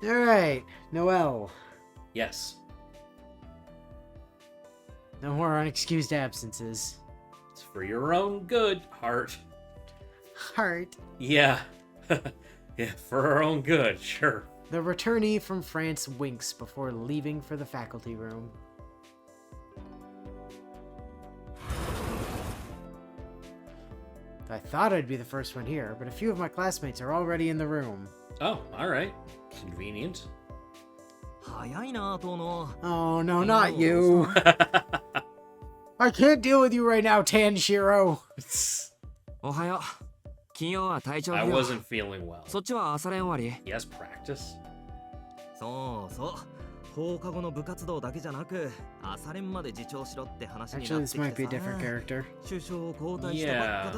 Alright, Noelle. Yes. No more unexcused absences. It's for your own good, Heart. Heart. Yeah. Yeah, for our own good, sure. The returnee from France winks before leaving for the faculty room. I thought I'd be the first one here, but a few of my classmates are already in the room. Oh, alright. Convenient. Oh no, not you. I can't deal with you right now, Tanjiro. I wasn't feeling well. He has practice? Actually, this might be a different character. Yeah.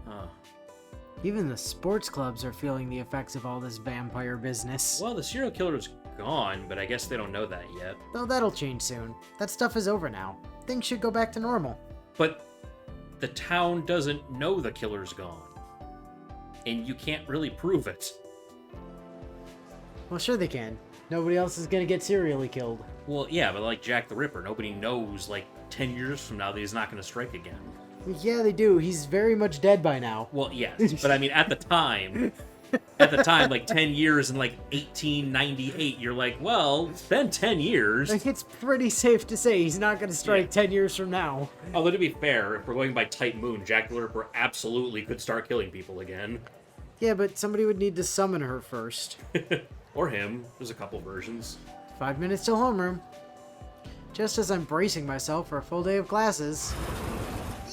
Huh. Even the sports clubs are feeling the effects of all this vampire business. Well, the serial killer's gone, but I guess they don't know that yet. Though that'll change soon. That stuff is over now. Things should go back to normal. But the town doesn't know the killer's gone. And you can't really prove it. Well, sure they can. Nobody else is gonna get serially killed. Well, yeah, but like Jack the Ripper, nobody knows, like, 10 years from now that he's not going to strike again. Yeah, they do. He's very much dead by now. Well, yes, but I mean, at the time, like 10 years in like 1898, you're like, well, it's been 10 years. Like, it's pretty safe to say he's not gonna strike 10 years from now. Although, to be fair, if we're going by Type Moon, Jack the Ripper absolutely could start killing people again. Yeah, but somebody would need to summon her first. Or him. There's a couple versions. 5 minutes till homeroom. Just as I'm bracing myself for a full day of classes.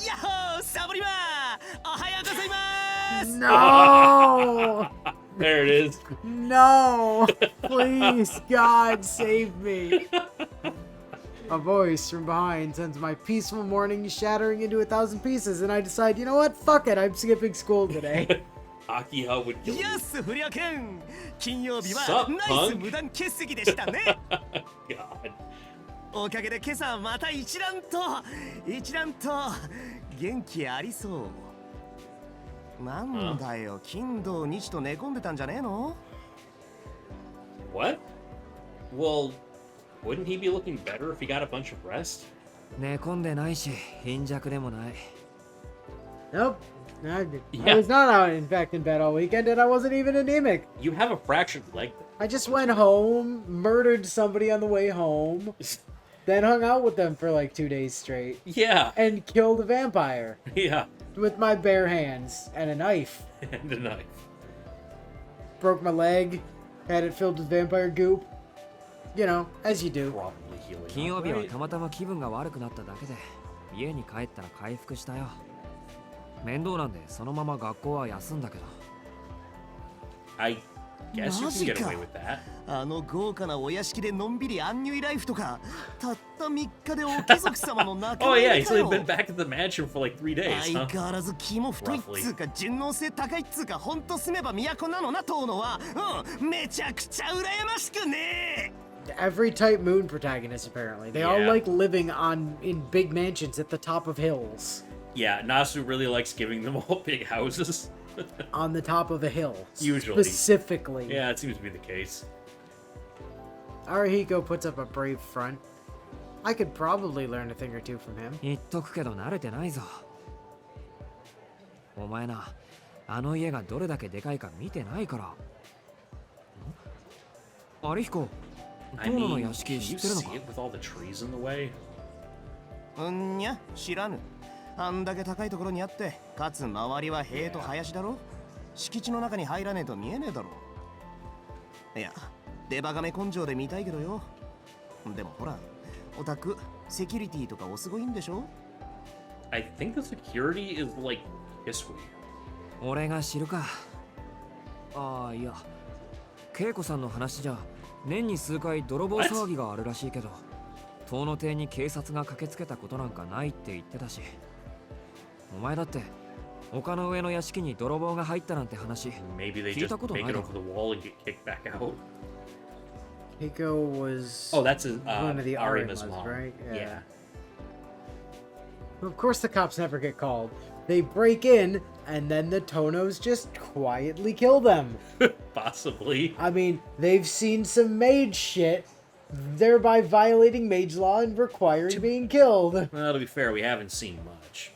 Yahoo! Saburima! Ohayou gozaimasu! No! There it is. No! Please, God, save me. A voice from behind sends my peaceful morning shattering into 1,000 pieces, and I decide, you know what? Fuck it, I'm skipping school today. Akiha would kill you. Yes, Furio-kun! 金曜日は Sup, ナイス punk? 無断欠席でしたね God. おかげで今朝また一段と元気ありそうなんだよ、金土日と寝込んでたんじゃねえの What? Well, wouldn't he be looking better if he got a bunch of rest? 寝込んでないし貧弱でもない Nope. I was not out, in fact, in bed all weekend, and I wasn't even anemic. You have a fractured leg. I just went home, murdered somebody on the way home, then hung out with them for like 2 days straight, Yeah. and killed a vampire Yeah. with my bare hands and a knife. And a knife. Broke my leg, had it filled with vampire goop. You know, as you do. Probably healing. 金曜 up, 日は right? たまたま気分が悪くなっただけで家に帰ったら回復したよ面倒なんでそのまま学校は休んだけど I guess you can get マジか。 away with that. あの豪華なお屋敷でのんびりアンニュイライフとかたった3日でお貴族様の仲 Oh 間 yeah, 入り he's か only よ been back at the mansion for like 3 days, 相 huh? 変わらず気も太いっつうか順応性高いっつうかほんと住めば都なのな遠野はめちゃくちゃ羨ましくね Every Type Moon protagonist, apparently. They all Yeah. like living in big mansions at the top of hills. Yeah, Nasu really likes giving them all big houses. On the top of a hill. Usually. Specifically. Yeah, it seems to be the case. Arihiko puts up a brave front. I could probably learn a thing or two from him. 言っとくけど慣れてないぞお前なあの家がどれだけでかいか見てないからアリヒコ I 遠野の mean, 屋 can 敷 you 知ってるの see か it with all the trees in the way? うんにゃ知らぬあんだけ高いところにあってかつ周りは塀と林だろ敷地の中に入らねえと見えねえだろいやデバガメ根性で見たいけどよでもほらオタクセキュリティとかおすごいんでしょ I think the security is like this way. 俺が知るかああいや恵子さんの話じゃ年に数回泥棒騒ぎがあるらしいけど遠野邸に警察が駆けつけたことなんかないって言ってたしお前だって丘の上の屋敷に泥棒が入ったなんて話 Maybe they 聞い just たこと make ない it だろ over the wall and get kicked back out. Keiko was Oh, that's his, one of the Arima's Arimas, mom. right? Yeah. Of course the cops never get called. They break in, and then the Tonos just quietly kill them. Possibly. I mean, they've seen some mage shit, thereby violating mage law and requiring being killed. Well, to be fair, we haven't seen much.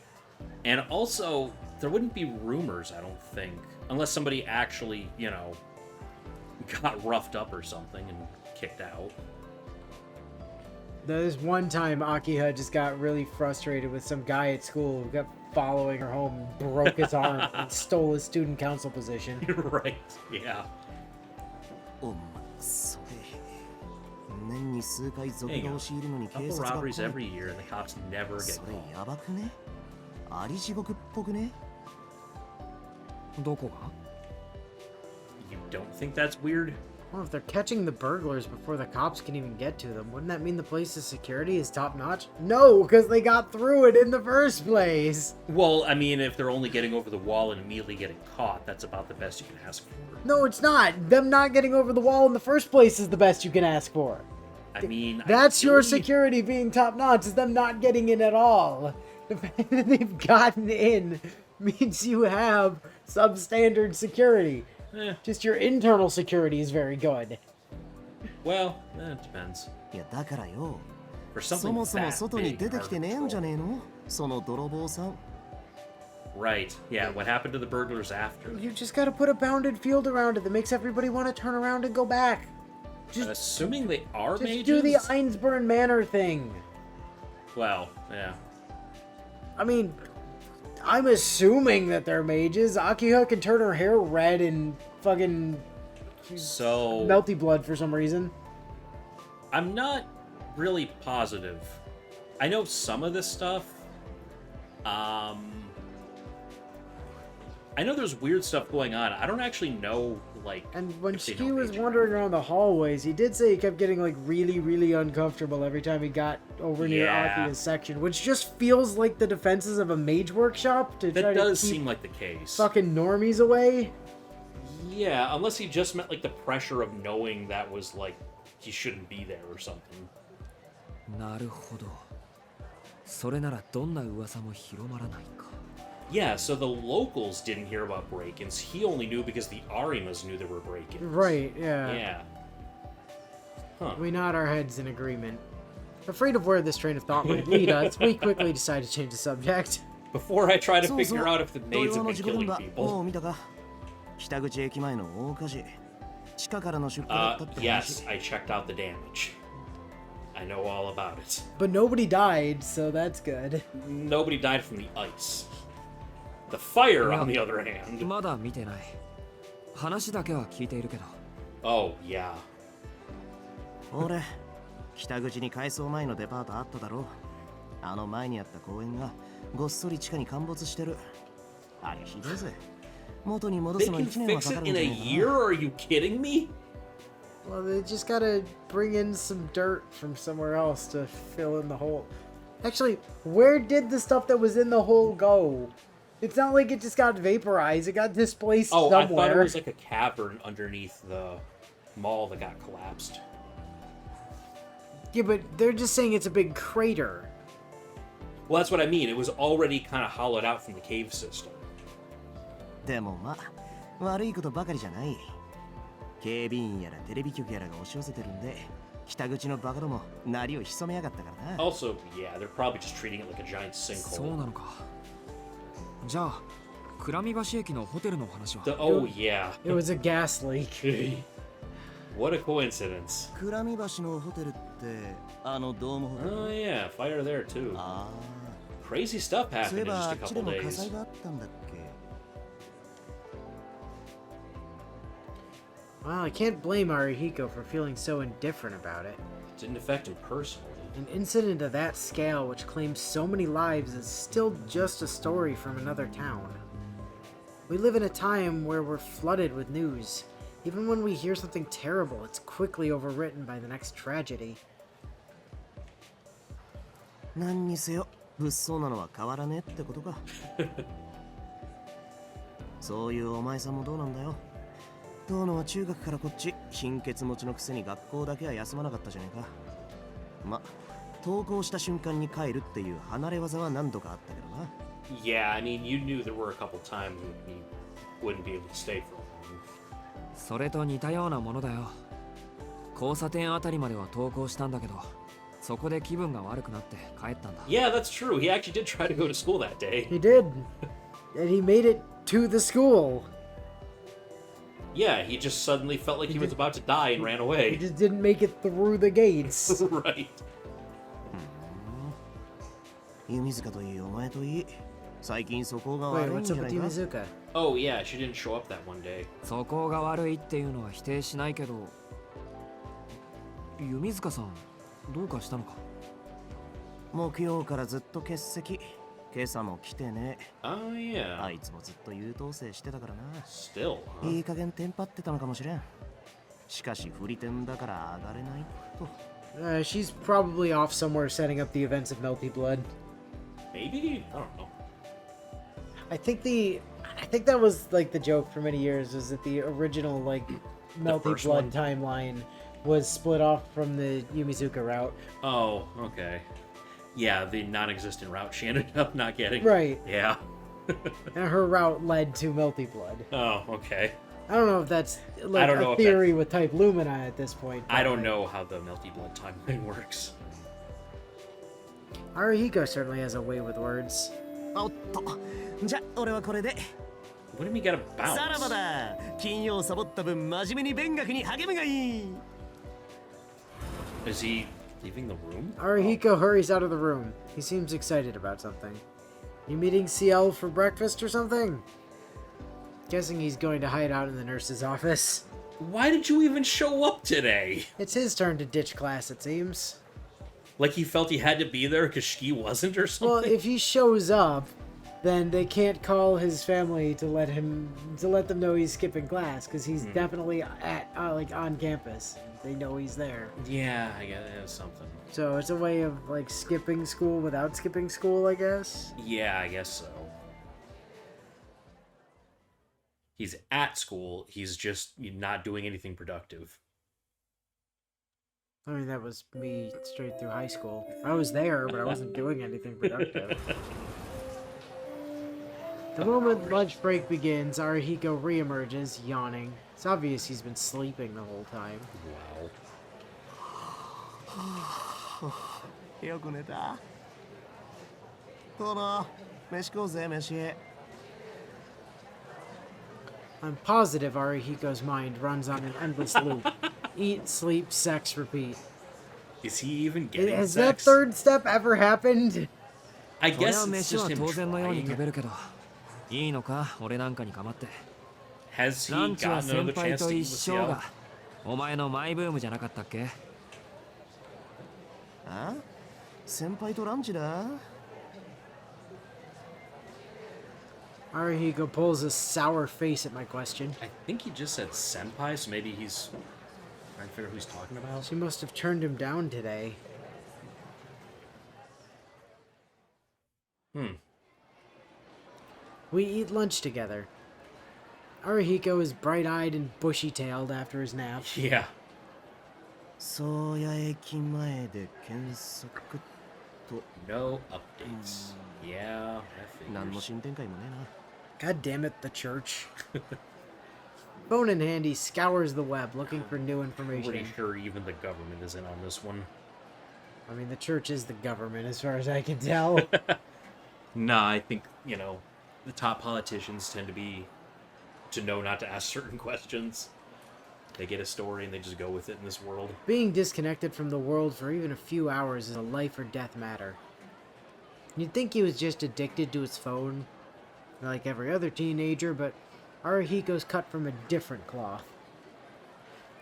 And also, there wouldn't be rumors, I don't think. Unless somebody actually, you know, got roughed up or something and kicked out. There's one time Akiha just got really frustrated with some guy at school who kept following her home and broke his arm and stole his student council position. Right, yeah. お前それ年に数回族が押し入るのに Couple 警察が robberies every year and the cops never get それ caught. やばくねあり地獄っぽくねどこが You don't think that's weird? Well, if they're catching the burglars before the cops can even get to them, wouldn't that mean the place's security is top notch? No, because they got through it in the first place. Well, I mean, if they're only getting over the wall and immediately getting caught, that's about the best you can ask for. No, it's not. Them not getting over the wall in the first place is the best you can ask for. I mean, That's your ideally- security being top notch, is them not getting in at all. The fact that they've gotten in means you have substandard security. Just your internal security is very good. Well, it depends. いやだからよ For そ something もそも that 外に big, 出てきてねえんじゃ out ねえのその泥棒さん of control. Right. Yeah, what happened to the burglars after? You just gotta put a bounded field around it that makes everybody want to turn around and go back. I'm assuming they are Just mages? do the Einsburn Manor thing. Well, yeah. I mean, I'm assuming that they're mages. Akiha can turn her hair red and fucking So, melty blood for some reason. I'm not really positive. I know some of this stuff. I know there's weird stuff going on. I don't actually know, like, And when if they Shiki know was nature. wandering around the hallways, he did say he kept getting like really, really uncomfortable every time he got over near Yeah. Akiha's section, which just feels like the defenses of a mage workshop to try That to does keep seem like the case. fucking normies away. Yeah, unless he just meant, like, the pressure of knowing that was, like, he shouldn't be there or something. なるほどそれならどんな噂も広まらないか Yeah, so the locals didn't hear about break-ins. He only knew because the Arimas knew there were break-ins. Right, yeah. Yeah. Huh. We nod our heads in agreement. Afraid of where this train of thought might lead us, we quickly decide to change the subject. Before I try to そうそう figure out if the 同 maids 様 have の been 事故現 killing 場も people. う見たか北口駅前の大火事地下からの出火だったって話 Yes, I checked out the damage. I know all about it. But nobody died, so that's good. Nobody died from the ice. The fire, on the other hand. まだ見てない話だけは聞いているけど Oh, yeah. 俺北口に改装前のデパートあっただろあの前にあった公園がごっそり地下に陥没してるあれひどいぜ元に戻 They すの can 1年は fix かか it るん in じゃ a ないか year? な Are you kidding me? Well, they just gotta bring in some dirt from somewhere else to fill in the hole. Actually, where did the stuff that was in the hole go? It's not like it just got vaporized. It got displaced Oh, somewhere. I thought it was like a cavern underneath the mall that got collapsed. Yeah, but they're just saying it's a big crater. Well, that's what I mean. It was already kind of hollowed out from the cave system. でもまあ悪いことばかりじゃない警備員やらテレビ局やらが押し寄せてるんで北口のバカども鳴りを潜めやがったからな Also, yeah, they're probably just treating it like a giant そう sinkhole. なのかじゃあ倉見橋駅のホテルの話は Oh, yeah. It was a gas leak. What a coincidence. 倉見橋のホテルってあのドームホテル Oh, yeah, fire there, too. あ Crazy stuff あそうい happened え in ば just あ a っちで couple も火 days. 災があったんだっけ Well, I can't blame Arihiko for feeling so indifferent about it. Didn't affect him personally. An incident of that scale, which claims so many lives, is still just a story from another town. We live in a time where we're flooded with news. Even when we hear something terrible, it's quickly overwritten by the next tragedy. 何にせよ物騒なのは変わらねえってことかそういうお前さんもどうなんだよ遠野は中学からこっち貧血持ちのくせに学校だけは休まなかったじゃねえかま登校した瞬間に帰るっていう離れ技は何度かあったけどな Yeah, I mean, you knew there were a couple times when he wouldn't be able to stay for long. それと似たようなものだよ。交差点あたりまでは登校したんだけど、そこで気分が悪くなって帰ったんだ。Yeah, that's true. He actually did try to go to school that day. He did. And he made it to the school. Yeah, he just suddenly felt like he was about to die and ran away. He just didn't make it through the gates. Right. 弓塚といいお前といい最近素行が Wait, 悪いん what's じゃ up な with いか Yumizuka? Oh, yeah, she didn't show up that one day. 素行が悪いっていうのは否定しないけど、弓塚さんどうかしたのか？木曜からずっと欠席今朝も来てね Oh, yeah. あいつもずっと優等生してたからな Still, huh? いい加減テンパってたのかもしれんしかし振り点だから上がれないと She's probably off somewhere setting up the events of Melty Blood. Maybe? I don't know. I think that was like the joke for many years was that the original like Melty first Blood one? timeline was split off from the Yumizuka route. Oh, okay. Yeah, the non-existent route she ended up not getting. Right. Yeah. And her route led to Melty Blood. Oh, okay. I don't know if that's like I don't know a if theory with Type Lumina at this point. I don't but, know how the Melty Blood timeline works. Arihiko certainly has a way with words. おっとじゃ俺はこれで What did we get a さらば bounce? だ金曜サボった分真面目に勉学に励むがいい Is he leaving the room? Arihiko hurries out of the room. He seems excited about something. You meeting Ciel for breakfast or something? Guessing he's going to hide out in the nurse's office. Why did you even show up today? It's his turn to ditch class, it seems. Like he felt he had to be there because she wasn't or something? Well, if he shows up, then they can't call his family to let them know he's skipping class because he's definitely at like on campus. They know he's there. Yeah, I guess it was something. So it's a way of like skipping school without skipping school, I guess. Yeah, I guess so. He's at school, he's just not doing anything productive. I mean, that was me straight through high school. I was there, but I wasn't doing anything productive. The moment lunch break begins, Arihiko reemerges, yawning. It's obvious he's been sleeping the whole time. Wow. よく寝た殿飯食おうぜ飯 I'm positive Arihiko's mind runs on an endless loop. Eat, sleep, sex, repeat. Is he even getting Has that sex? third step ever happened? I そり guess ゃ it's 飯 just は him 当然のように食 trying. べるけど、いいのか俺なんかに構って。 Has ラ he ンチは gotten 先 another 輩 chance と to eat 一 with 緒 Ciel? がお前のマイブームじゃなかったっけ？あ先輩とランチだ Arihiko pulls a sour face at my question. I think he just said senpai, so maybe he's trying to figure out who he's talking about. She must have turned him down today. We eat lunch together. Arihiko is bright-eyed and bushy-tailed after his nap. Yeah. 宗谷駅前で検索と No updates. Yeah, that 何の figures. 進展会もね God damn it, the church. Phone in hand, he scours the web looking for new Pretty information. sure even the government is in on this one. I mean, the church is the government as far as I can tell. Nah, I think, the top politicians tend to know not to ask certain questions. They get a story and they just go with it in this world. Being disconnected from the world for even a few hours is a life or death matter. You'd think he was just addicted to his phone, like every other teenager, but Arihiko's cut from a different cloth.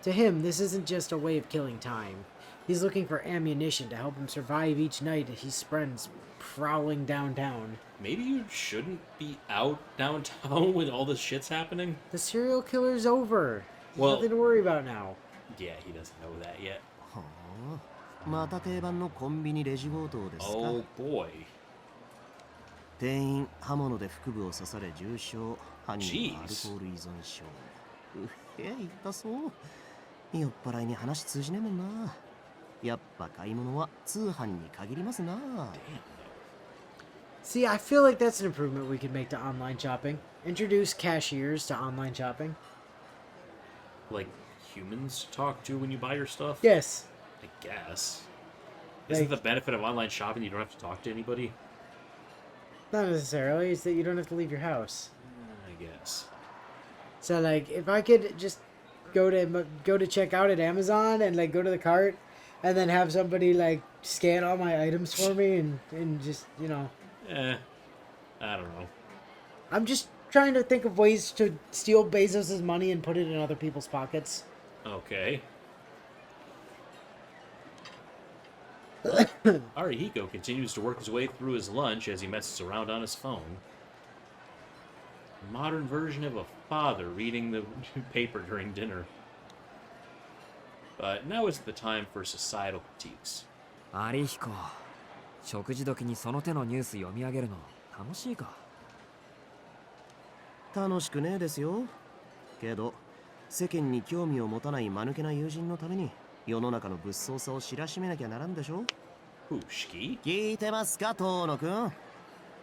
To him, this isn't just a way of killing time. He's looking for ammunition to help him survive each night as he spends prowling downtown. Maybe you shouldn't be out downtown when all this shit's happening? The serial killer's over. There's Well- nothing to worry about now. Yeah, he doesn't know that yet. はあまた定番のコンビニレジ強盗ですか Oh boy. 店員刃物で腹部を刺され重傷犯人はアルコ Jeez. ール依存症痛そう酔っ払いに話通じねえもんなやっぱ買い物は通販に限りますな See, I feel like that's an improvement we could make to online shopping. Introduce cashiers to online shopping. Like humans to talk to when you buy your stuff? Yes. I guess. Isn't Like- the benefit of online shopping you don't have to talk to anybody? Not necessarily. It's that you don't have to leave your house. I guess. So, like, if I could just go to check out at Amazon and, like, go to the cart and then have somebody, like, scan all my items for me and just, you know... I don't know. I'm just trying to think of ways to steal Bezos' money and put it in other people's pockets. Okay. Arihiko continues to work his way through his lunch as he messes around on his phone. A modern version of a father reading the paper during dinner. But now is the time for societal critiques. アリヒコ、食事時にその手のニュース読み上げるの楽しいか？楽しくねえですよ。けど世間に興味を持たない間抜けな友人のために世の中の物騒さを知らしめなきゃならんでしょ。Who, Shiki? 聞いてますか、遠野くん。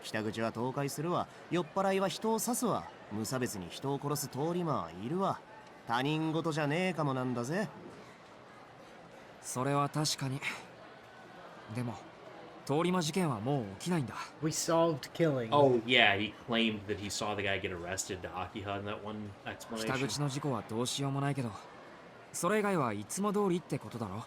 北口は倒壊するわ、酔っ払いは人を刺すわ、無差別に人を殺す通り魔はいるわ。他人事じゃねえかもなんだぜ。それは確かに。でも、通り魔事件はもう起きないんだ。We solved killing. Oh, yeah, he claimed that he saw the guy get arrested to Akiha in that one 北 explanation. 口の事故はどうしようもないけど、それ以外はいつも通りってことだろ。